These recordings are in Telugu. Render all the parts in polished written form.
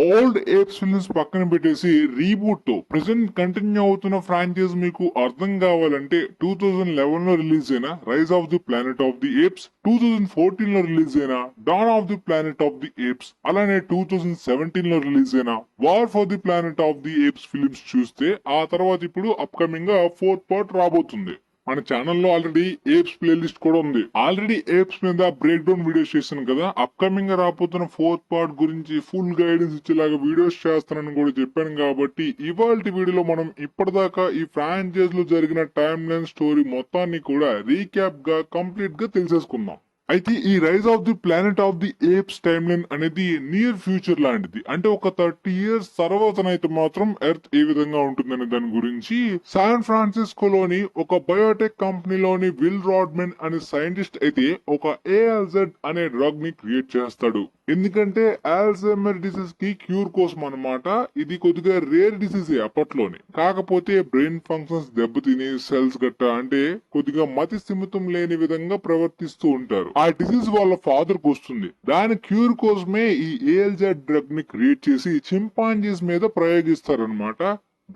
ఓల్డ్ ఏప్స్ ఫిల్మ్స్ పక్కన పెట్టేసి రీబూట్ తో ప్రెసెంట్ కంటిన్యూ అవుతున్న ఫ్రాంచైజ్ మీకు అర్థం కావాలంటే 2011 లో రిలీజ్ అయిన rise of the planet of the apes, 2014 లో రిలీజ్ అయిన dawn of the planet of the apes, అలానే 2017 లో రిలీజ్ అయిన war for the planet of the apes films చూస్తే ఆ తర్వాత ఇప్పుడు అప్కమింగ్ గా ఫోర్త్ పార్ట్ రాబోతుంది. మన ఛానల్లో ఆల్రెడీ ఏప్స్ ప్లేలిస్ట్ కూడా ఉంది. ఆల్రెడీ ఏప్స్ మీద బ్రేక్ డౌన్ వీడియోస్ చేశాను కదా. అప్కమింగ్ గా రాబోతున్న ఫోర్త్ పార్ట్ గురించి ఫుల్ గైడెన్స్ ఇచ్చేలాగా వీడియోస్ చేస్తానని కూడా చెప్పాను. కాబట్టి ఇవాల్టి వీడియోలో మనం ఇప్పటిదాకా ఈ ఫ్రాంచైజ్ లో జరిగిన టైమ్ లైన్ స్టోరీ మొత్తాన్ని కూడా రీక్యాప్ గా కంప్లీట్ గా తెలిసేసుకుందాం. అయితే ఈ rise of the planet of the apes timeline అనేది నియర్ ఫ్యూచర్ లాంటిది. అంటే ఒక 30 years తర్వాతనైతే మాత్రం ఎర్త్ ఏ విధంగా ఉంటుందనే దాని గురించి శాన్ ఫ్రాన్సిస్కోలోని ఒక బయోటెక్ కంపెనీలోని విల్ రాడ్మెన్ అనే సైంటిస్ట్ అయితే ఒక ఏఎల్జెడ్ అనే డ్రగ్ ని క్రియేట్ చేస్తాడు. ఎందుకంటే ఆల్జైమర్ డిసీజ్ కి క్యూర్ కోసం అన్నమాట. ఇది కొద్దిగా రేర్ డిసీజ్ అప్పట్లోనే. కాకపోతే బ్రెయిన్ ఫంక్షన్స్ దెబ్బతిని సెల్స్ గట్ట అంటే కొద్దిగా మతి స్థిమితం లేని విధంగా ప్రవర్తిస్తూ ఉంటారు. ఆ డిసీజ్ వాళ్ళ ఫాదర్ కు వస్తుంది. దాని క్యూర్ కోసమే ఈ ఏఎల్జెడ్ డ్రగ్ ని క్రియేట్ చేసి చింపాంజీస్ మీద ప్రయోగిస్తారనమాట.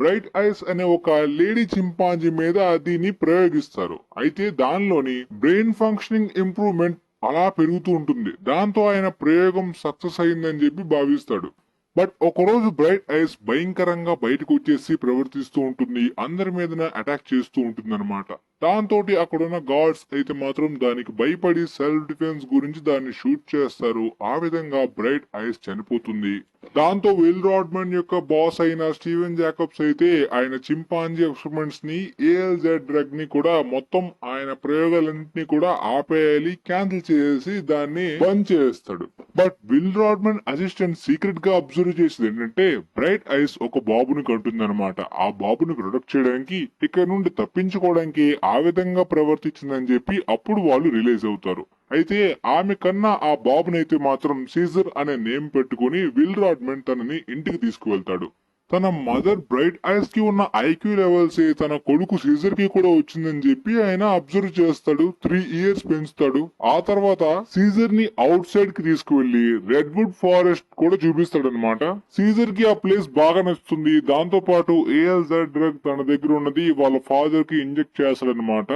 బ్రైట్ ఐస్ అనే ఒక లేడీ చింపాంజీ మీద దీన్ని ప్రయోగిస్తారు. అయితే దానిలోని బ్రెయిన్ ఫంక్షనింగ్ ఇంప్రూవ్మెంట్ అలా పెరుగుతూ ఉంటుంది. దాంతో ఆయన ప్రయోగం సక్సెస్ అయిందని చెప్పి భావిస్తాడు. బట్ ఒకరోజు బ్రైట్ ఐస్ భయంకరంగా బయటకు వచ్చేసి ప్రవర్తిస్తూ ఉంటుంది. అందరి మీద అటాక్ చేస్తూ ఉంటుంది అనమాట. దాంతో అక్కడున్న గార్డ్స్ అయితే మాత్రం దానికి భయపడి సెల్ఫ్ డిఫెన్స్ గురించి దాన్ని షూట్ చేస్తారు. ఆ విధంగా బ్రైట్ ఐస్ చనిపోతుంది. దాంతో విల్ రాడ్మన్ యొక్క బాస్ అయిన స్టీవెన్ జాకబ్స్ అయితే ఆయన చింపాంజీ ఎక్స్పెరిమెంట్స్ ని ఏఎల్జెడ్ డ్రగ్ ని కూడా మొత్తం ఆయన ప్రయోగాలన్నింటినీ కూడా ఆపేయాలి, క్యాన్సిల్ చేసి దాన్ని బంద్ చేస్తాడు. బట్ విల్ రాడ్మన్ అసిస్టెంట్ సీక్రెట్ గా అబ్జర్వ్ చేసేది ఏంటంటే బ్రైట్ ఐస్ ఒక బాబుని కంటుందన్నమాట. ఆ బాబుని ప్రొటెక్ట్ చేయడానికి ఇక్కడ నుండి తప్పించుకోవడానికి ఆ విధంగా ప్రవర్తించిందని చెప్పి అప్పుడు వాళ్ళు రిలీజ్ అవుతారు. అయితే ఆమె కన్నా ఆ బాబునైతే మాత్రం సీజర్ అనే నేమ్ పెట్టుకుని విల్ రాడ్మన్ తనని ఇంటికి తీసుకువెళ్తాడు. తన మదర్ బ్రైట్ ఐస్ కి ఉన్న ఐక్యూ లెవెల్స్ తన కొడుకు సీజర్ కి కూడా వచ్చిందని చెప్పి ఆయన అబ్జర్వ్ చేస్తాడు. 3 years పెంచుతాడు. ఆ తర్వాత సీజర్ ని అవుట్ సైడ్ కి తీసుకువెళ్లి రెడ్ వుడ్ ఫారెస్ట్ కూడా చూపిస్తాడు అనమాట. సీజర్ కి ఆ ప్లేస్ బాగా నచ్చుతుంది. దాంతో పాటు ఏఎల్జెడ్ డ్రగ్ తన దగ్గర ఉన్నది వాళ్ళ ఫాదర్ కి ఇంజెక్ట్ చేస్తాడనమాట.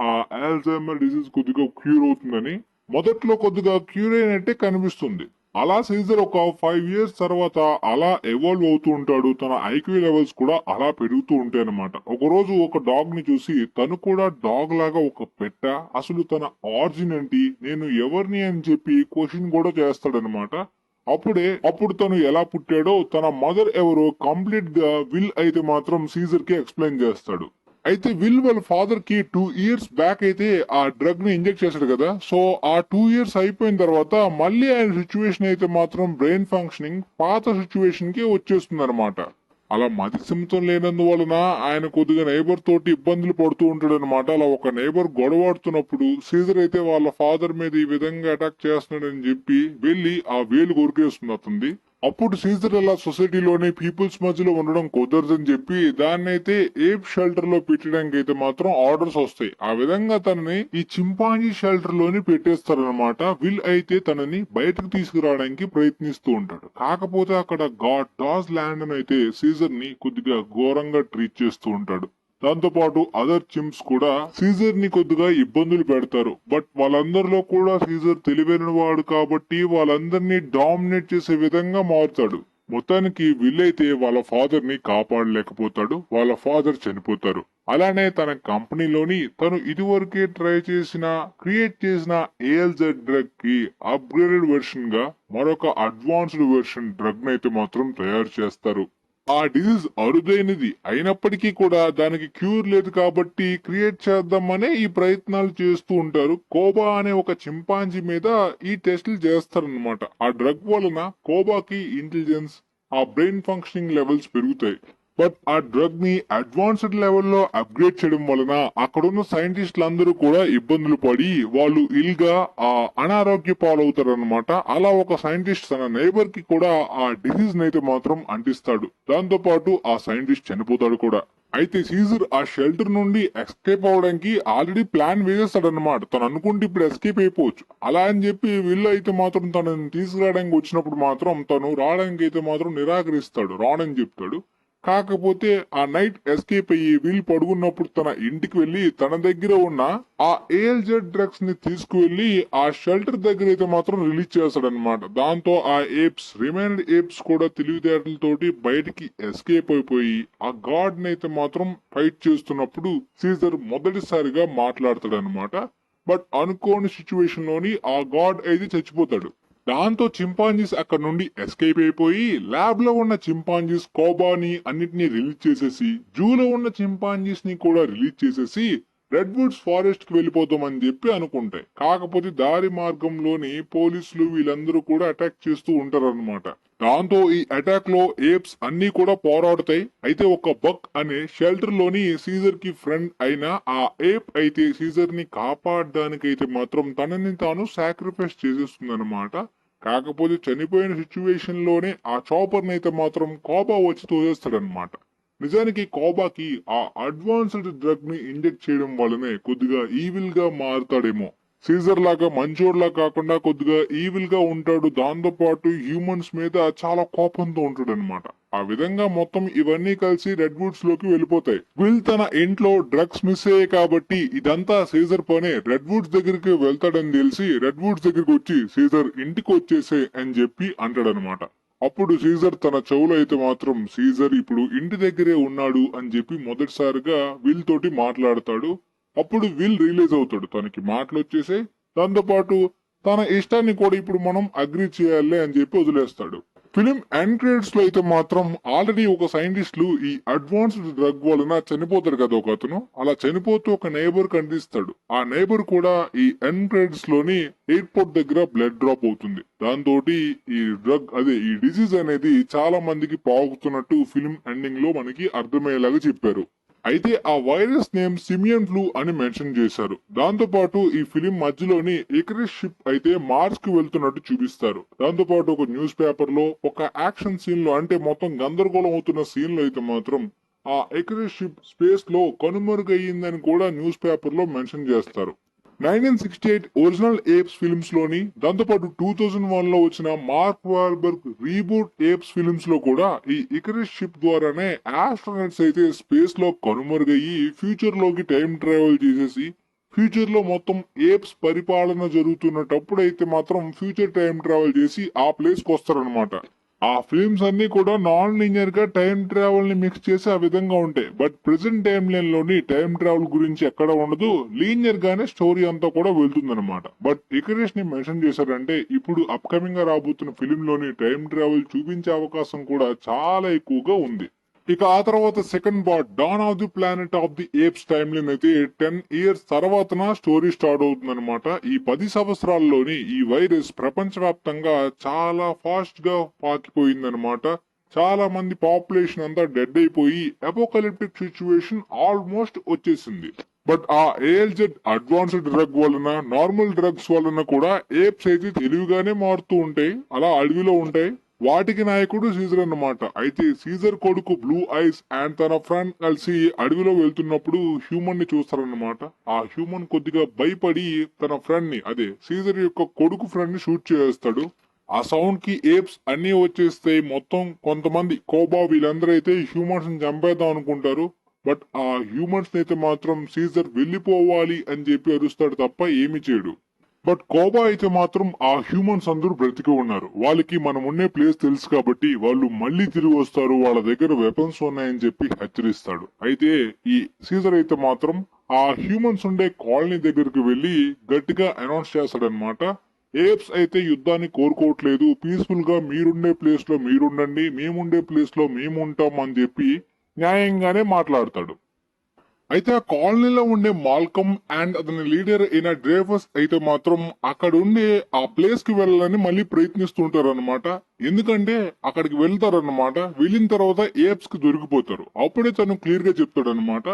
ఆ ఆల్జైమర్ డిసీజ్ కొద్దిగా క్యూర్ అవుతుందని. మొదట్లో కొద్దిగా క్యూర్ అయినట్టే కనిపిస్తుంది. అలా సీజర్ ఒక 5 years తర్వాత అలా ఎవాల్వ్ అవుతూ ఉంటాడు. తన ఐక్యూ లెవెల్స్ కూడా అలా పెరుగుతూ ఉంటాయి అనమాట. ఒక రోజు ఒక డాగ్ ని చూసి తను కూడా డాగ్ లాగా ఒక పెట్ట, అసలు తన ఆరిజిన్ ఏంటి, నేను ఎవరిని అని చెప్పి క్వశ్చన్ కూడా చేస్తాడనమాట. అప్పుడు తను ఎలా పుట్టాడో తన మదర్ ఎవరో కంప్లీట్ గా విల్ అయితే మాత్రం సీజర్ కి ఎక్స్ప్లెయిన్ చేస్తాడు. అయితే విల్ వాళ్ళ ఫాదర్ కి 2 years బ్యాక్ అయితే ఆ డ్రగ్ ని ఇంజెక్ట్ చేశాడు కదా. సో ఆ 2 years అయిపోయిన తర్వాత మళ్ళీ ఆయన సిచ్యువేషన్ అయితే మాత్రం బ్రెయిన్ ఫంక్షనింగ్ పాత సిచ్యువేషన్ కి వచ్చేస్తుంది అనమాట. అలా మతి స్థిమితం లేనందువలన ఆయన కొద్దిగా నైబర్ తోటి ఇబ్బందులు పడుతూ ఉంటాడు అనమాట. అలా ఒక నైబర్ గొడవాడుతున్నప్పుడు సీజర్ అయితే వాళ్ళ ఫాదర్ మీద ఈ విధంగా అటాక్ చేస్తున్నాడని చెప్పి వెళ్లి ఆ వేలు కొరికేస్తుంది అతనిది. అప్పుడు సీజర్ అలా సొసైటీలోని పీపుల్స్ మధ్యలో ఉండడం కుదరదని చెప్పి దాన్ని అయితే ఏప్ షెల్టర్ లో పెట్టడానికి అయితే మాత్రం ఆర్డర్స్ వస్తాయి. ఆ విధంగా తనని ఈ చింపాంజీ షెల్టర్ లోని పెట్టేస్తారనమాట. విల్ అయితే తనని బయటకు తీసుకురావడానికి ప్రయత్నిస్తూ ఉంటాడు. కాకపోతే అక్కడ గాడ్ డాస్ ల్యాండ్ అయితే సీజర్ ని కొద్దిగా ఘోరంగా ట్రీట్ చేస్తూ ఉంటాడు. దాంతో పాటు అదర్ చిమ్స్ కూడా సీజర్ ని కొద్దిగా ఇబ్బందులు పెడతారు. బట్ వాళ్ళందరిలో కూడా సీజర్ తెలివైన వాడు కాబట్టి వాళ్ళందరినీ డామినేట్ చేసే విధంగా మారుతాడు. మొత్తానికి విల్ అయితే వాళ్ళ ఫాదర్ ని కాపాడలేకపోతాడు. వాళ్ళ ఫాదర్ చనిపోతారు. అలానే తన కంపెనీలోని తను ఇదివరకే ట్రై చేసిన క్రియేట్ చేసిన ఏఎల్జెడ్ డ్రగ్ కి అప్గ్రేడెడ్ వెర్షన్ గా మరొక అడ్వాన్స్డ్ వెర్షన్ డ్రగ్ నైతే మాత్రం తయారు చేస్తారు. ఆ డిసీజ్ అరుదైనది అయినప్పటికీ కూడా దానికి క్యూర్ లేదు కాబట్టి క్రియేట్ చేద్దామనే ఈ ప్రయత్నాలు చేస్తూ ఉంటారు. కోబా అనే ఒక చింపాంజీ మీద ఈ టెస్టులు చేస్తారనమాట. ఆ డ్రగ్ వలన కోబాకి ఇంటెలిజెన్స్, ఆ బ్రెయిన్ ఫంక్షనింగ్ లెవెల్స్ పెరుగుతాయి. బట్ ఆ డ్రగ్ ని అడ్వాన్స్డ్ లెవెల్లో అప్గ్రేడ్ చేయడం వలన అక్కడున్న సైంటిస్టులు అందరూ కూడా ఇబ్బందులు పడి వాళ్ళు ఇల్ గా అనారోగ్య పాలవుతారు అనమాట. అలా ఒక సైంటిస్ట్ తన నైబర్ కి కూడా ఆ డిసీజ్ నైతే మాత్రం అంటిస్తాడు. దాంతో పాటు ఆ సైంటిస్ట్ చనిపోతాడు కూడా. అయితే సీజర్ ఆ షెల్టర్ నుండి ఎస్కేప్ అవడానికి ఆల్రెడీ ప్లాన్ వేసేస్తాడనమాట. తను అనుకుంటే ఇప్పుడు ఎస్కేప్ అయిపోవచ్చు. అలా అని చెప్పి వీళ్ళు అయితే మాత్రం తనని తీసుకురావడానికి వచ్చినప్పుడు మాత్రం తను రావడానికి అయితే మాత్రం నిరాకరిస్తాడు. రానని చెప్తాడు. కాకపోతే ఆ నైట్ ఎస్కేప్ అయ్యి వీళ్ళు పడుకున్నప్పుడు తన ఇంటికి వెళ్లి తన దగ్గర ఉన్న ఆ ఏఎల్జెడ్ డ్రగ్స్ ని తీసుకువెళ్లి ఆ షెల్టర్ దగ్గర అయితే మాత్రం రిలీజ్ చేస్తాడనమాట. దాంతో ఆ రిమైనడ్ ఏప్స్ కూడా తెలివితేటలతోటి బయటికి ఎస్కేప్ అయిపోయి ఆ గాడ్ ని అయితే మాత్రం ఫైట్ చేస్తున్నప్పుడు సీజర్ మొదటిసారిగా మాట్లాడతాడనమాట. బట్ అనుకోని సిచ్యువేషన్ లోని ఆ గాడ్ అయితే చచ్చిపోతాడు. దాంతో చింపాంజీస్ అక్కడ నుండి ఎస్కేప్ అయిపోయి ల్యాబ్ లో ఉన్న చింపాంజీస్ కోబాని అన్నిటినీ రిలీజ్ చేసేసి జూలో ఉన్న చింపాంజీస్ ని కూడా రిలీజ్ చేసేసి రెడ్ వుడ్స్ ఫారెస్ట్ కి వెళ్ళిపోతామని చెప్పి అనుకుంటాయి. కాకపోతే దారి మార్గంలోని పోలీసులు వీళ్ళందరూ కూడా అటాక్ చేస్తూ ఉంటారన్నమాట. దాంతో ఈ అటాక్ లో ఏప్స్ అన్ని కూడా పోరాడతాయి. అయితే ఒక బక్ అనే షెల్టర్ లోని సీజర్ కి ఫ్రెండ్ అయిన ఆ ఏప్ అయితే సీజర్ ని కాపాడడానికైతే మాత్రం తనని తాను సాక్రిఫైస్ చేసేస్తుందన్నమాట. కాకపోతే చనిపోయిన సిచ్యువేషన్ లోనే ఆ చాపర్ అయితే మాత్రం కోబా వచ్చి తోసేస్తాడనమాట. నిజానికి కోబాకి ఆ అడ్వాన్స్డ్ డ్రగ్ ని ఇంజెక్ట్ చేయడం వల్లనే కొద్దిగా ఈవిల్ గా మారుతాడేమో. సీజర్ లాగా మంచోడ్లా కాకుండా కొద్దిగా ఈవిల్ గా ఉంటాడు. దాంతో పాటు హ్యూమన్స్ మీద చాలా కోపంతో ఉంటాడు అనమాట. ఆ విధంగా మొత్తం ఇవన్నీ కలిసి రెడ్ వుడ్స్ లోకి వెళ్ళిపోతాయి. విల్ తన ఇంట్లో డ్రగ్స్ మిస్ అయ్యాయి కాబట్టి ఇదంతా సీజర్ పనే. రెడ్ వుడ్స్ దగ్గరికి వెళ్తాడని తెలిసి రెడ్ వుడ్స్ దగ్గరికి వచ్చి సీజర్ ఇంటికి వచ్చేసే అని చెప్పి అంటాడనమాట. అప్పుడు సీజర్ తన చెవులో అయితే మాత్రం సీజర్ ఇప్పుడు ఇంటి దగ్గరే ఉన్నాడు అని చెప్పి మొదటిసారిగా విల్ తోటి మాట్లాడతాడు. అప్పుడు విల్ రియలైజ్ అవుతాడు తనకి మాటలు వచ్చేసే. దాంతో పాటు తన ఇష్టాన్ని కూడా ఇప్పుడు మనం అగ్రి చేయాలి అని చెప్పి వదిలేస్తాడు. ఫిలిం ఎండ్ క్రెడిట్స్ లో అయితే మాత్రం ఆల్రెడీ ఒక సైంటిస్టులు ఈ అడ్వాన్స్డ్ డ్రగ్ వలన చనిపోతాడు కదా ఒక అతను. అలా చనిపోతూ ఒక నైబర్ కనిపిస్తాడు. ఆ నైబర్ కూడా ఈ ఎండ్ క్రెడిట్స్ లోని ఎయిర్పోర్ట్ దగ్గర బ్లడ్ డ్రాప్ అవుతుంది. దాంతో ఈ డ్రగ్ ఈ డిసీజ్ అనేది చాలా మందికి పాకుతున్నట్టు ఫిలిం ఎండింగ్ లో మనకి అర్థమయ్యేలాగా చెప్పారు. అయితే ఆ వైరస్ నేమ్ సిమియన్ ఫ్లూ అని మెన్షన్ చేశారు. దాంతో పాటు ఈ ఫిలిం మధ్యలోని ఇకరిస్ షిప్ అయితే మార్స్ కి వెళ్తున్నట్టు చూపిస్తారు. దాంతో పాటు ఒక న్యూస్ పేపర్ లో ఒక యాక్షన్ సీన్ లో అంటే మొత్తం గందరగోళం అవుతున్న సీన్ లో అయితే మాత్రం ఆ ఇకరిస్ షిప్ స్పేస్ లో కనుమరుగయ్యిందని కూడా న్యూస్ పేపర్ లో మెన్షన్ చేస్తారు. 1968 ఒరిజినల్ ఏప్స్ ఫిల్మ్స్ లోని దాంతోపాటు 2001 లో వచ్చిన మార్క్ వాల్బర్గ్ రీబూట్ ఏప్స్ ఫిల్మ్స్ లో కూడా ఈ ఇకరిస్ షిప్ ద్వారానే ఆస్ట్రోనట్స్ అయితే స్పేస్ లో కనుమరుగయ్యి ఫ్యూచర్ లోకి టైం ట్రావెల్ చేసేసి ఫ్యూచర్ లో మొత్తం ఏప్స్ పరిపాలన జరుగుతున్నప్పుడు అయితే మాత్రం ఫ్యూచర్ టైం ట్రావెల్ చేసి ఆ ప్లేస్ కి వస్తారనమాట. ఆ ఫిల్మ్స్ అన్ని కూడా నాన్ లీనియర్ గా టైం ట్రావెల్ ని మిక్స్ చేసి ఆ విధంగా ఉంటాయి. బట్ ప్రెసెంట్ టైం లైన్ లోని టైం ట్రావెల్ గురించి ఎక్కడ ఉండదు. లీనియర్ గానే స్టోరీ అంతా కూడా వెళ్తుందన్నమాట. బట్ ఇకరిస్ ని మెన్షన్ చేశారంటే ఇప్పుడు అప్కమింగ్ గా రాబోతున్న ఫిలిం లోని టైం ట్రావెల్ చూపించే అవకాశం కూడా చాలా ఎక్కువగా ఉంది. ఇక ఆ తర్వాత second part don of the planet of the apes time line అయితే 10 ఇయర్స్ తర్వాతన స్టోరీ స్టార్ట్ అవుతుంది అనమాట. ఈ 10 సంవత్సరాల్లోని ఈ వైరస్ ప్రపంచవ్యాప్తంగా చాలా ఫాస్ట్ గా పాకిపోయిందనమాట. చాలా మంది పాపులేషన్ అంతా డెడ్ అయిపోయి అపోకలిప్టిక్ సిచ్యువేషన్ ఆల్మోస్ట్ వచ్చేసింది. బట్ ఆ ఏఎల్జెడ్ అడ్వాన్స్డ్ డ్రగ్ వలన నార్మల్ డ్రగ్స్ వలన కూడా ఏప్స్ అయితే తెలివిగానే మారుతూ ఉంటాయి. అలా అడవిలో ఉంటాయి. వాటికి నాయకుడు సీజర్ అన్నమాట. అయితే సీజర్ కొడుకు బ్లూ ఐస్ అండ్ తన ఫ్రెండ్ కలిసి అడవిలో వెళ్తున్నప్పుడు హ్యూమన్ ని చూస్తారన్నమాట. ఆ హ్యూమన్ కొద్దిగా భయపడి తన ఫ్రెండ్ ని సీజర్ యొక్క కొడుకు ఫ్రెండ్ ని షూట్ చేస్తాడు. ఆ సౌండ్ కి ఏప్స్ అన్ని వచ్చేస్తాయి. మొత్తం కొంతమంది కోబా వీళ్ళందరూ అయితే హ్యూమన్స్ ని చంపేద్దాం అనుకుంటారు. బట్ ఆ హ్యూమన్స్ అయితే మాత్రం సీజర్ వెళ్లిపోవాలి అని చెప్పి అరుస్తాడు తప్ప ఏమి చేయడు. బట్ కోబా అయితే మాత్రం ఆ హ్యూమన్స్ అందరూ బ్రతికి ఉన్నారు. వాళ్ళకి మనం ఉండే ప్లేస్ తెలుసు కాబట్టి వాళ్ళు మళ్ళీ తిరిగి వస్తారు, వాళ్ళ దగ్గర వెపన్స్ ఉన్నాయని చెప్పి హెచ్చరిస్తాడు. అయితే ఈ సీజర్ అయితే మాత్రం ఆ హ్యూమన్స్ ఉండే కాలనీ దగ్గరికి వెళ్లి గట్టిగా అనౌన్స్ చేస్తాడనమాట. ఏప్స్ అయితే యుద్ధాన్ని కోరుకోవట్లేదు, పీస్ఫుల్ గా మీరుండే ప్లేస్ లో మీరుండండి, మేముండే ప్లేస్ లో మేము ఉంటాం అని చెప్పి న్యాయంగానే మాట్లాడతాడు. అయితే ఆ కాలనీలో ఉండే మాల్కమ్ అండ్ అతని లీడర్ అయిన డ్రేఫస్ అయితే మాత్రం అక్కడ ఉండే ఆ ప్లేస్ కి వెళ్ళాలని మళ్ళీ ప్రయత్నిస్తుంటారు అనమాట. ఎందుకంటే అక్కడికి వెళ్తారన్నమాట. వెళ్ళిన తర్వాత ఏప్స్ కి దొరికిపోతారు. అప్పుడే తను క్లియర్ గా చెప్తాడు అనమాట,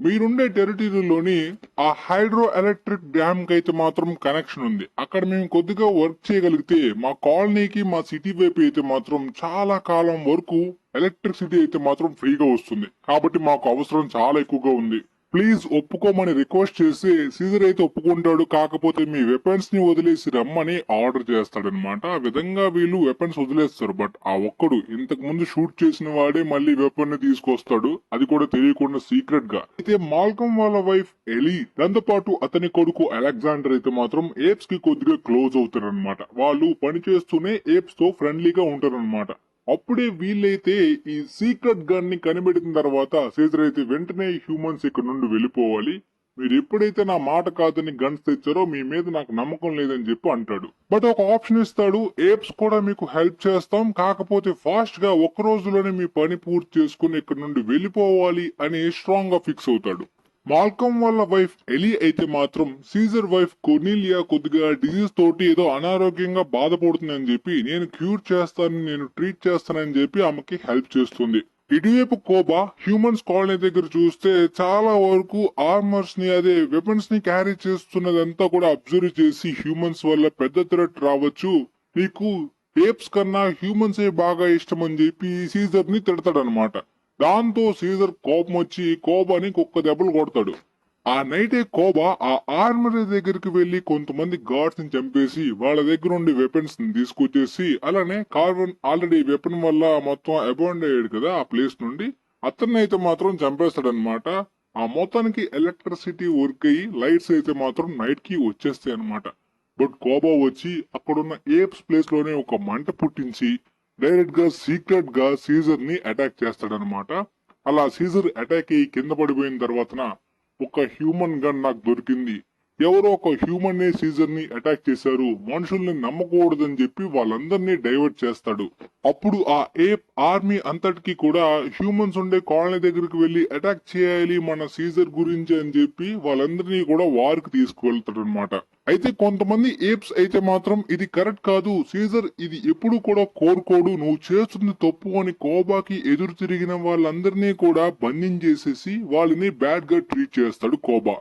మీరుండే టెరిటరీలోని ఆ హైడ్రో ఎలక్ట్రిక్ డ్యామ్ కి అయితే మాత్రం కనెక్షన్ ఉంది. అక్కడ మేము కొద్దిగా వర్క్ చేయగలిగితే మా కాలనీకి మా సిటీ వైపు అయితే మాత్రం చాలా కాలం వరకు ఎలక్ట్రిసిటీ అయితే మాత్రం ఫ్రీగా వస్తుంది. కాబట్టి మాకు అవసరం చాలా ఎక్కువగా ఉంది. ప్లీజ్ ఒప్పుకోమని రిక్వెస్ట్ చేస్తే సీజర్ అయితే ఒప్పుకుంటాడు. కాకపోతే మీ వెపన్స్ ని వదిలేసి రమ్మని ఆర్డర్ చేస్తాడనమాట. ఆ విధంగా వీళ్ళు వెపన్స్ వదిలేస్తారు. బట్ ఆ ఒక్కడు ఇంతకు ముందు షూట్ చేసిన వాడే మళ్ళీ వెపన్ ని తీసుకొస్తాడు. అది కూడా తెలియకుండా సీక్రెట్ గా. అయితే మాల్కమ్ వాళ్ళ వైఫ్ ఎలీ, దాంతో పాటు అతని కొడుకు అలెగ్జాండర్ అయితే మాత్రం ఏప్స్ కి కొద్దిగా క్లోజ్ అవుతారనమాట. వాళ్ళు పని చేస్తూనే ఏప్స్ తో ఫ్రెండ్లీగా ఉంటారనమాట. అప్పుడే వీళ్ళైతే ఈ సీక్రెట్ గన్ ని కనిపెట్టిన తర్వాత సీజర్ అయితే వెంటనే హ్యూమన్స్ ఇక్కడ నుండి వెళ్ళిపోవాలి. మీరు ఎప్పుడైతే నా మాట కాదని గన్స్ తెచ్చారో మీ మీద నాకు నమ్మకం లేదని చెప్పి అంటాడు. బట్ ఒక ఆప్షన్ ఇస్తాడు, ఏప్స్ కూడా మీకు హెల్ప్ చేస్తాం, కాకపోతే ఫాస్ట్ గా ఒక్క రోజులోనే మీ పని పూర్తి చేసుకుని ఇక్కడ నుండి వెళ్ళిపోవాలి అని స్ట్రాంగ్ గా ఫిక్స్ అవుతాడు. మాల్కమ్ వాళ్ళ వైఫ్ ఎలీ అయితే మాత్రం సీజర్ వైఫ్ కొర్నీలియా కొద్దిగా డిజీజ్ తోటి ఏదో అనారోగ్యంగా బాధపడుతుందని చెప్పి నేను క్యూర్ చేస్తాను, నేను ట్రీట్ చేస్తానని చెప్పి ఆమెకి హెల్ప్ చేస్తుంది. ఇటువైపు కోబా హ్యూమన్స్ కాలనీ దగ్గర చూస్తే చాలా వరకు ఆర్మర్స్ ని, అదే వెపన్స్ ని క్యారీ చేస్తున్నదంతా కూడా అబ్జర్వ్ చేసి హ్యూమన్స్ వల్ల పెద్ద థ్రెట్ రావచ్చు, నీకు ఏప్స్ కన్నా హ్యూమన్స్ బాగా ఇష్టం అని చెప్పి సీజర్ ని తిడతాడనమాట. దాంతో సీజర్ కోపం వచ్చి కోబాని కుక్క దెబ్బలు కొడతాడు. ఆ నైటే కోబా ఆ ఆర్మరీ దగ్గరికి వెళ్లి కొంతమంది గార్డ్స్ ని చంపేసి వాళ్ళ దగ్గర ఉండి వెపన్స్ ని తీసుకొచ్చేసి, అలానే కార్బన్ ఆల్రెడీ వెపన్ వల్ల మొత్తం అబాండ్ అయ్యాడు కదా ఆ ప్లేస్ నుండి, అతన్ని అయితే మాత్రం చంపేస్తాడనమాట. ఆ మొత్తానికి ఎలక్ట్రిసిటీ వర్క్ అయ్యి లైట్స్ అయితే మాత్రం నైట్ కి వచ్చేస్తాయి అనమాట. బట్ కోబా వచ్చి అక్కడున్న ఏప్స్ ప్లేస్ లోనే ఒక మంట పుట్టించి డైరెక్ట్ గా సీక్రెట్ గా సీజర్ ని అటాక్ చేస్తాడనమాట. అలా సీజర్ అటాక్ అయ్యి కింద పడిపోయిన తర్వాత ఒక హ్యూమన్ గన్ నాకు దొరికింది, ఎవరో ఒక హ్యూమన్ నే సీజర్ ని అటాక్ చేశారు, మనుషుల్ని నమ్మకూడదని చెప్పి వాళ్ళందరినీ డైవర్ట్ చేస్తాడు. అప్పుడు ఆ ఏప్ ఆర్మీ అంతటికి కూడా హ్యూమన్స్ ఉండే కాలనీ దగ్గరికి వెళ్లి అటాక్ చేయాలి మన సీజర్ గురించి అని చెప్పి వాళ్ళందరినీ కూడా వార్ కి తీసుకువెళ్తాడు అనమాట. అయితే కొంతమంది ఏప్స్ అయితే మాత్రం ఇది కరెక్ట్ కాదు, సీజర్ ఇది ఎప్పుడు కూడా కోరుకోడు, నువ్వు చేస్తుంది తప్పు అని కోబాకి ఎదురు తిరిగిన వాళ్ళందరినీ కూడా బంధించేసేసి వాళ్ళని బ్యాడ్ గా ట్రీట్ చేస్తాడు కోబా.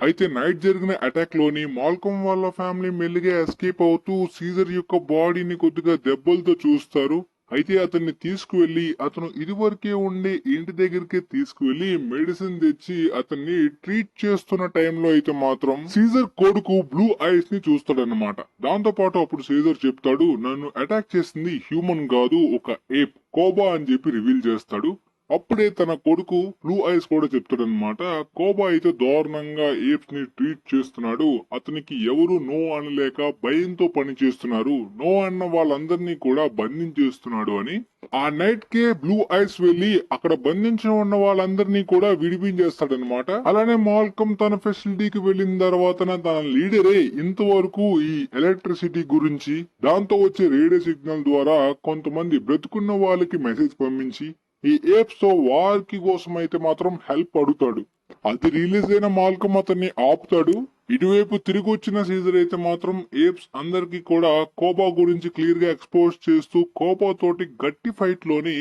అయితే నైట్ జరిగిన అటాక్ లోని మాల్కమ్ వాళ్ళ ఫ్యామిలీ మెల్లిగా ఎస్కేప్ అవుతూ సీజర్ యొక్క బాడీని కొద్దిగా దెబ్బలతో చూస్తారు. అయితే అతన్ని తీసుకువెళ్లి అతను ఇదివరకే ఉండే ఇంటి దగ్గరికి తీసుకువెళ్లి మెడిసిన్ తెచ్చి అతన్ని ట్రీట్ చేస్తున్న టైంలో అయితే మాత్రం సీజర్ కొడుకు బ్లూ ఐస్ ని చూస్తాడనమాట. దాంతో పాటు అప్పుడు సీజర్ చెప్తాడు, నన్ను అటాక్ చేసింది హ్యూమన్ కాదు, ఒక ఏప్, కోబా అని చెప్పి రివీల్ చేస్తాడు. అప్పుడే తన కొడుకు బ్లూ ఐస్ కూడా చెప్తాడనమాట, కోబా అయితే దారుణంగా ఏప్స్ ని ట్రీట్ చేస్తున్నాడు, అతనికి ఎవరు నో అనలేక భయంతో పని చేస్తున్నారు, నో అన్న వాళ్ళందరినీ కూడా బంధించేస్తున్నాడు అని. ఆ నైట్ కే బ్లూ ఐస్ వెళ్లి అక్కడ బంధించిన ఉన్న వాళ్ళందరినీ కూడా విడిపించేస్తాడనమాట. అలానే మాల్కమ్ తన ఫెసిలిటీకి వెళ్లిన తర్వాత తన లీడరే ఇంతవరకు ఈ ఎలక్ట్రిసిటీ గురించి, దాంతో వచ్చే రేడియో సిగ్నల్ ద్వారా కొంతమంది బ్రతుకున్న వాళ్ళకి మెసేజ్ పంపించి ఈ ఏప్స్ తో వార్ కి కోసం అయితే మాత్రం హెల్ప్ అడుగుతాడు. అది రిలీజ్ అయిన మాల్కమ్ అతన్ని ఆపుతాడు. ఇటువైపు తిరిగి వచ్చిన సీజర్ అయితే మాత్రం ఏప్స్ అందరికి కూడా కోబా గురించి క్లియర్ గా ఎక్స్పోజ్ చేస్తూ కోబా తోటి గట్టి ఫైట్ లోని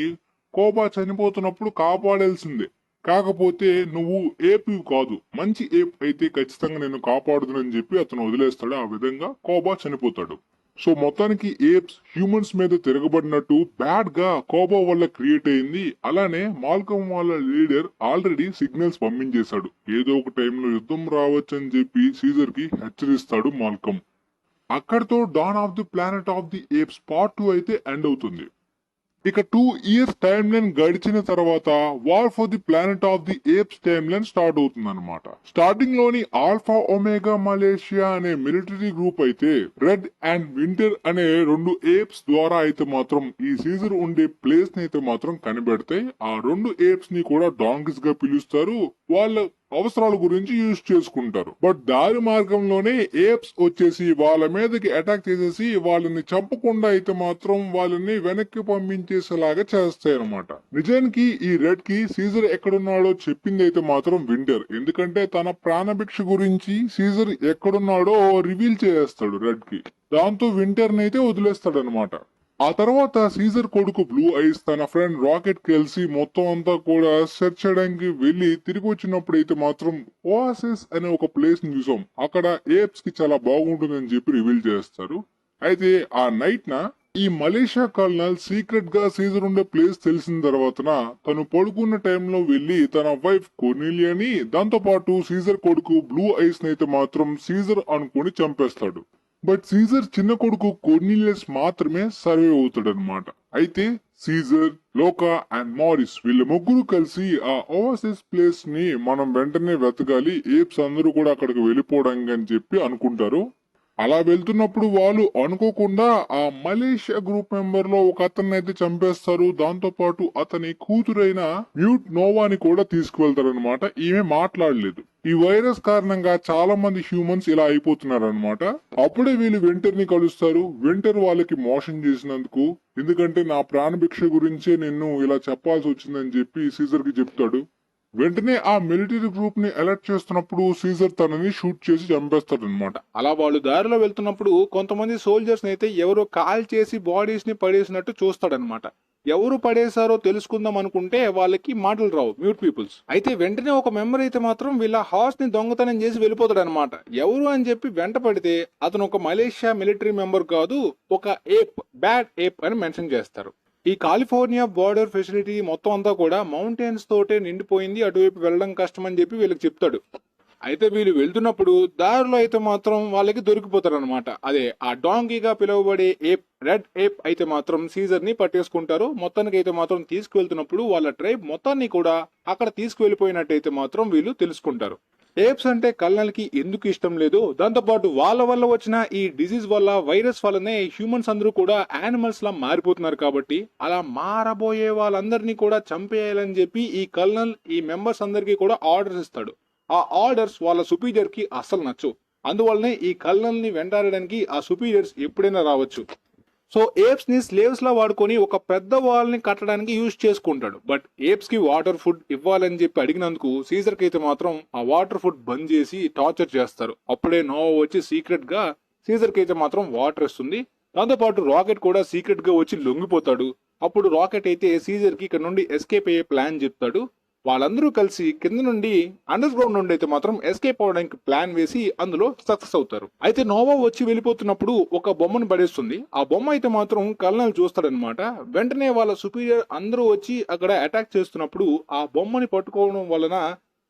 కోబా చనిపోతున్నప్పుడు కాపాడాల్సిందే, కాకపోతే నువ్వు ఏప్ కాదు, మంచి ఏప్ అయితే ఖచ్చితంగా నేను కాపాడుదునని చెప్పి అతను వదిలేస్తాడు. ఆ విధంగా కోబా చనిపోతాడు. సో మొత్తానికి ఏప్స్ హ్యూమన్స్ మీద తిరగబడినట్టు బ్యాడ్ గా కోబా వల్ల క్రియేట్ అయింది. అలానే మాల్కమ్ వాళ్ళ లీడర్ ఆల్రెడీ సిగ్నల్స్ పంపించేశాడు, ఏదో ఒక టైంలో యుద్ధం రావచ్చు అని చెప్పి సీజర్ కి హెచ్చరిస్తాడు మాల్కమ్. అక్కడితో don of the planet of the apes part 2 అయితే ఎండ్ అవుతుంది. ఇక 2 ఇయర్స్ టైమ్ లైన్ గడిచిన తర్వాత war for the planet of the apes time line start అవుతుంది అనమాట. స్టార్టింగ్ లోని ఆల్ఫా ఒమేగా మలేషియా అనే మిలిటరీ గ్రూప్ అయితే రెడ్ అండ్ వింటర్ అనే 2 ఏప్స్ ద్వారా అయితే మాత్రం ఈ సీజర్ ఉండే ప్లేస్ ని అయితే మాత్రం కనిపెడతాయి. ఆ 2 ఏప్స్ ని కూడా డాంకిస్ గా పిలుస్తారు, వాళ్ళ అవసరాల గురించి యూజ్ చేసుకుంటారు. బట్ దారి మార్గంలోనే ఏప్స్ వచ్చేసి వాళ్ళ మీదకి అటాక్ చేసేసి వాళ్ళని చంపకుండా అయితే మాత్రం వాళ్ళని వెనక్కి పంపించేసేలాగా చేస్తాయి అనమాట. నిజానికి ఈ రెడ్ కి సీజర్ ఎక్కడున్నాడో చెప్పింది అయితే మాత్రం వింటర్, ఎందుకంటే తన ప్రాణభిక్ష గురించి సీజర్ ఎక్కడున్నాడో రివీల్ చేస్తాడు రెడ్ కి. దాంతో వింటర్ నైతే వదిలేస్తాడు అనమాట. ఆ తర్వాత సీజర్ కొడుకు బ్లూ ఐస్ తన ఫ్రెండ్ రాకెట్ కలిసి మొత్తం అంతా కూడా సెర్చ్ చేయడానికి వెళ్లి తిరిగి వచ్చినప్పుడు అయితే మాత్రం ఓఆసిస్ అనే ఒక ప్లేస్ ని చూసాం. అక్కడ ఏప్స్ కి చాలా బాగుంటుందని చెప్పి రివీల్ చేస్తారు. అయితే ఆ నైట్ న ఈ మలేషియా కల్నల్ సీక్రెట్ గా సీజర్ ఉండే ప్లేస్ తెలిసిన తర్వాతన తను పడుకున్న టైంలో వెళ్లి తన వైఫ్ కొర్నీలియాని దాంతో పాటు సీజర్ కొడుకు బ్లూ ఐస్ నైతే మాత్రం సీజర్ అనుకుని చంపేస్తాడు. బట్ సీజర్ చిన్న కొడుకు కొర్నీలియస్ మాత్రమే సర్వైవ్ అవుతాడనమాట. అయితే సీజర్, లోకా అండ్ మారిస్ వీళ్ళ ముగ్గురు కలిసి ఆ ఓవసిస్ ప్లేస్ ని మనం వెంటనే వెతకాలి, ఏప్స్ అందరూ కూడా అక్కడికి వెళ్ళిపోవడానికి అని చెప్పి అనుకుంటారు. అలా వెళ్తున్నప్పుడు వాళ్ళు అనుకోకుండా ఆ మలేషియా గ్రూప్ మెంబర్ లో ఒక అతన్ని అయితే చంపేస్తారు. దాంతో పాటు అతని కూతురైన మ్యూట్ నోవాని కూడా తీసుకువెళ్తారనమాట. ఈమె మాట్లాడలేదు. ఈ వైరస్ కారణంగా చాలా మంది హ్యూమన్స్ ఇలా అయిపోతున్నారు అనమాట. అప్పుడే వీళ్ళు వింటర్ ని కలుస్తారు. వింటర్ వాళ్ళకి మోషన్ చేసినందుకు, ఎందుకంటే నా ప్రాణభిక్ష గురించే నిన్ను ఇలా చెప్పాల్సి వచ్చిందని చెప్పి సీజర్ కి చెప్తాడు. వెంటనే ఆ మిలిటరీ గ్రూప్ ని అలర్ట్ చేస్తున్నప్పుడు సీజర్ తనని షూట్ చేసి చంపేస్తాడు అనమాట. అలా వాళ్ళు దారిలో వెళ్తున్నప్పుడు కొంతమంది సోల్జర్స్ అయితే ఎవరో కాల్ చేసి బాడీస్ ని పడేసినట్టు చూస్తాడనమాట. ఎవరు పడేశారో తెలుసుకుందాం అనుకుంటే వాళ్ళకి మాటలు రావు, మ్యూట్ పీపుల్స్. అయితే వెంటనే ఒక మెంబర్ అయితే మాత్రం వీళ్ళ హార్స్ ని దొంగతనం చేసి వెళ్ళిపోతాడు అనమాట. ఎవరు అని చెప్పి వెంట పడితే అతను ఒక మలేషియా మిలిటరీ మెంబర్ కాదు, ఒక ఏప్, బ్యాడ్ ఏప్ అని మెన్షన్ చేస్తారు. ఈ కాలిఫోర్నియా బార్డర్ ఫెసిలిటీ మొత్తం అంతా కూడా మౌంటైన్స్ తోటే నిండిపోయింది, అటువైపు వెళ్ళడం కష్టం అని చెప్పి వీళ్ళకి చెప్తాడు. అయితే వీళ్ళు వెళ్తున్నప్పుడు దారిలో అయితే మాత్రం వాళ్ళకి దొరికిపోతారు అనమాట. అదే ఆ డాంకీగా పిలువబడే ఏప్, రెడ్ ఏప్ అయితే మాత్రం సీజర్ ని పట్టేసుకుంటారు. మొత్తానికి అయితే మాత్రం తీసుకువెళ్తున్నప్పుడు వాళ్ళ ట్రైబ్ మొత్తాన్ని కూడా అక్కడ తీసుకువెళ్ళిపోయినట్టయితే మాత్రం వీళ్ళు తెలుసుకుంటారు. ఏప్స్ అంటే కల్నల్కి ఎందుకు ఇష్టం లేదు, దాంతోపాటు వాళ్ళ వల్ల వచ్చిన ఈ డిసీజ్ వల్ల, వైరస్ వల్లనే హ్యూమన్స్ అందరూ కూడా యానిమల్స్ లా మారిపోతున్నారు. కాబట్టి అలా మారబోయే వాళ్ళందరినీ కూడా చంపేయాలని చెప్పి ఈ కల్నల్ ఈ మెంబర్స్ అందరికీ కూడా ఆర్డర్స్ ఇస్తాడు. ఆ ఆర్డర్స్ వాళ్ళ సుపీరియర్ కి అస్సలు నచ్చవు. అందువల్లనే ఈ కల్నల్ ని వెంటాడడానికి ఆ సుపీరియర్స్ ఎప్పుడైనా రావచ్చు. సో ఏప్స్ ని స్లేవ్స్ లా వాడుకొని ఒక పెద్ద వాల్ ని కట్టడానికి యూజ్ చేసుకుంటాడు. బట్ ఏప్స్ కి వాటర్ ఫుడ్ ఇవ్వాలని చెప్పి అడిగినందుకు సీజర్ కి అయితే మాత్రం ఆ వాటర్ ఫుడ్ బంద్ చేసి టార్చర్ చేస్తారు. అప్పుడే నోవా వచ్చి సీక్రెట్ గా సీజర్ కి అయితే మాత్రం వాటర్ ఇస్తుంది. దాంతో పాటు రాకెట్ కూడా సీక్రెట్ గా వచ్చి లొంగిపోతాడు. అప్పుడు రాకెట్ అయితే సీజర్ కి ఇక్కడ నుండి ఎస్కేప్ అయ్యే ప్లాన్ చెప్తాడు. వాళ్ళందరూ కలిసి కింద నుండి అండర్ గ్రౌండ్ నుండి అయితే మాత్రం ఎస్కేప్ అవడానికి ప్లాన్ వేసి అందులో సక్సెస్ అవుతారు. అయితే నోవా వచ్చి వెళ్ళిపోతున్నప్పుడు ఒక బొమ్మను పడేస్తుంది. ఆ బొమ్మ అయితే మాత్రం కల్నల్ చూస్తాడనమాట. వెంటనే వాళ్ళ సుపీరియర్ అందరూ వచ్చి అక్కడ అటాక్ చేస్తున్నప్పుడు ఆ బొమ్మని పట్టుకోవడం వలన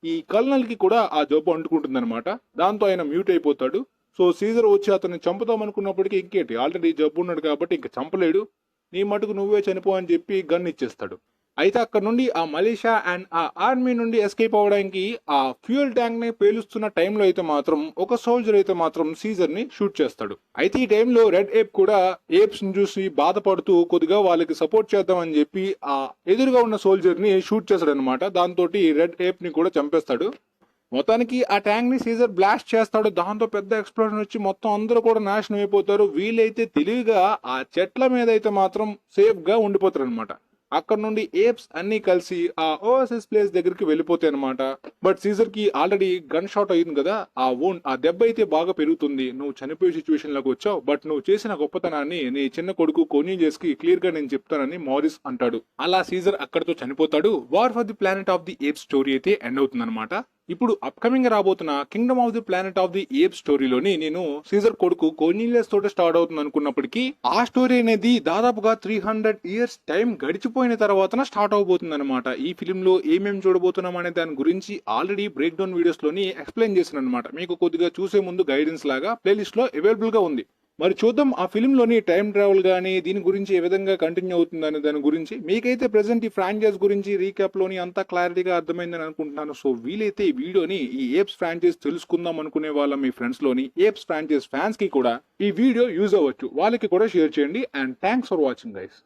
ఈ కల్నల్ కి కూడా ఆ జబ్బు అంటుకుంటుంది అనమాట. దాంతో ఆయన మ్యూట్ అయిపోతాడు. సో సీజర్ వచ్చి అతన్ని చంపుదాం అనుకున్నప్పటికీ ఇంకేంటి, ఆల్రెడీ జబ్బు ఉన్నాడు కాబట్టి ఇంక చంపలేడు, నీ మటుకు నువ్వే చనిపో అని చెప్పి గన్ ఇచ్చేస్తాడు. అయితే అక్కడ నుండి ఆ మలేషియా అండ్ ఆ ఆర్మీ నుండి ఎస్కేప్ అవ్వడానికి ఆ ఫ్యూయల్ ట్యాంక్ ని పేలుస్తున్న టైంలో అయితే మాత్రం ఒక సోల్జర్ అయితే మాత్రం సీజర్ ని షూట్ చేస్తాడు. అయితే ఈ టైంలో రెడ్ ఏప్ కూడా ఏప్స్ ని చూసి బాధపడుతూ కొద్దిగా వాళ్ళకి సపోర్ట్ చేద్దామని చెప్పి ఆ ఎదురుగా ఉన్న సోల్జర్ ని షూట్ చేస్తాడు అనమాట. దాంతో రెడ్ ఏప్ ని కూడా చంపేస్తాడు. మొత్తానికి ఆ ట్యాంక్ ని సీజర్ బ్లాస్ట్ చేస్తాడు. దాంతో పెద్ద ఎక్స్ప్లోజన్ వచ్చి మొత్తం అందరూ కూడా నాశనం అయిపోతారు. వీళ్ళైతే తెలివిగా ఆ చెట్ల మీద అయితే మాత్రం సేఫ్ గా ఉండిపోతారు అనమాట. అక్కడ నుండి ఏప్స్ అన్ని కలిసి ఆ ఓఎస్ఎస్ ప్లేస్ దగ్గరికి వెళ్ళిపోతాయి అనమాట. బట్ సీజర్ కి ఆల్రెడీ గన్ షాట్ అయింది కదా, ఆ దెబ్బ అయితే బాగా పెరుగుతుంది. నువ్వు చనిపోయే సిచ్యువేషన్ లోకి వచ్చావు, బట్ నువ్వు చేసిన గొప్పతనాన్ని నీ చిన్న కొడుకు కొర్నీలియస్ కి క్లియర్ గా నేను చెప్తానని మారిస్ అంటాడు. అలా సీజర్ అక్కడితో చనిపోతాడు. War for the planet of the apes story అయితే ఎండ్ అవుతుంది అనమాట. ఇప్పుడు అప్కమింగ్ రాబోతున్న kingdom of the planet of the ape స్టోరీలోని నేను సీజర్ కొడుకు కొర్నీలియస్ తోటి స్టార్ట్ అవుతుంది అనుకున్నప్పటికీ ఆ స్టోరీ అనేది దాదాపుగా 300 years టైం గడిచిపోయిన తర్వాత స్టార్ట్ అవబోతుంది అనమాట. ఈ ఫిలిం లో ఏమేమి చూడబోతున్నాం అనే దాని గురించి ఆల్రెడీ బ్రేక్ డౌన్ వీడియోస్ లోని ఎక్స్ప్లెయిన్ చేసిన అనమాట. మీకు కొద్దిగా చూసే ముందు గైడెన్స్ లాగా ప్లేలిస్ట్ లో అవైలబుల్ గా ఉంది. మరి చూద్దాం ఆ ఫిల్మ్ లోని టైం ట్రావెల్ గానీ దీని గురించి ఏ విధంగా కంటిన్యూ అవుతుందనే దాని గురించి. మీకైతే ప్రెసెంట్ ఈ ఫ్రాంచైజ్ గురించి రీక్యాప్ లోని అంతా క్లారిటీగా అర్థమైందని అనుకుంటున్నాను. సో వీలైతే ఈ వీడియోని ఈ ఏప్స్ ఫ్రాంచైజ్ తెలుసుకుందాం అనుకునే వాళ్ళ మీ ఫ్రెండ్స్ లోని ఏప్స్ ఫ్రాంచైజ్ ఫ్యాన్స్ కి కూడా ఈ వీడియో యూజ్ అవ్వచ్చు, వాళ్ళకి కూడా షేర్ చేయండి. And thanks for watching guys.